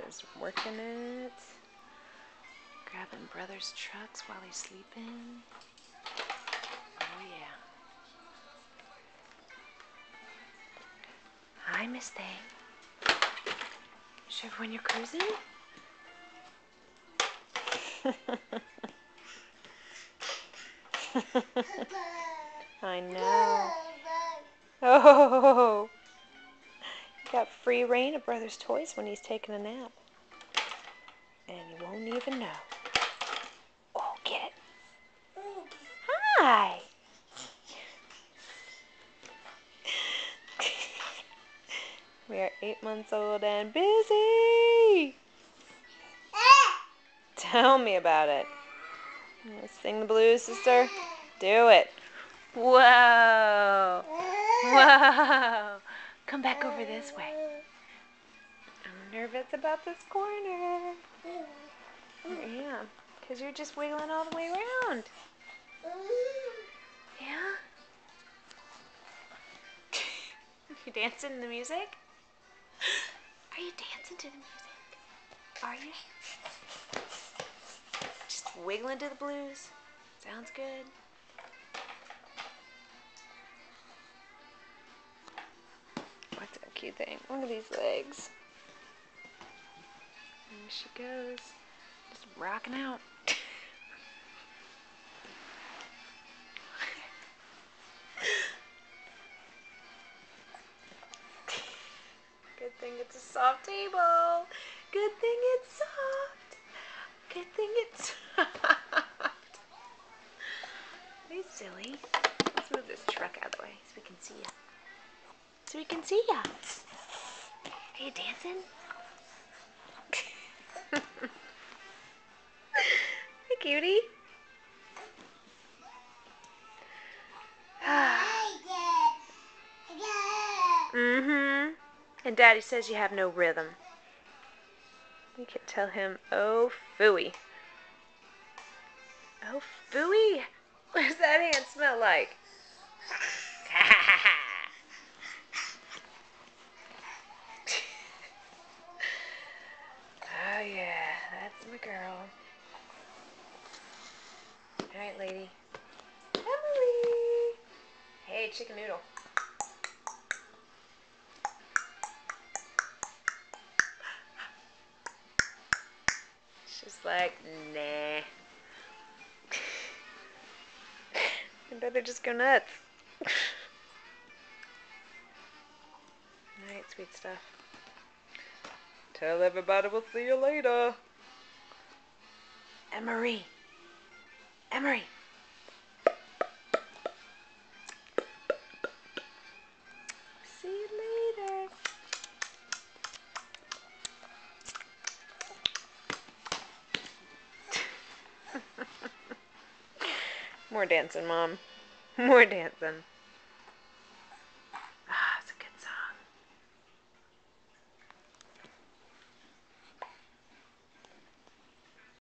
is working it. Grabbing brother's trucks while he's sleeping. Oh yeah. Hi, Miss Thing. You sure when you're cruising? I know. Oh, you got free reign of brother's toys when he's taking a nap. And you won't even know. Oh, get it. Hi. We are 8 months old and busy. Tell me about it. Let's sing the blues, sister. Do it. Whoa. Whoa. Come back over this way. I'm nervous about this corner. Yeah, because you're just wiggling all the way around. Yeah? You dancing to the music? Are you dancing to the music? Are you? Just wiggling to the blues? Sounds good. What's a cute thing? Look at these legs. There she goes. Just rocking out. Good thing it's a soft table. Good thing it's soft. Good thing it's soft. Hey, silly. Let's move this truck out of the way so we can see ya. So we can see ya. Are you dancing? Hey, cutie. Mm-hmm. And Daddy says you have no rhythm. We can tell him, oh, phooey. Oh, phooey. What does that hand smell like? Oh, yeah, that's my girl. All right, lady. Emily. Hey, chicken noodle. She's like, nah. I'd rather just go nuts. Alright, sweet stuff. Tell everybody we'll see you later. Emery. Emery. See you later. More dancing, Mom. More dancing.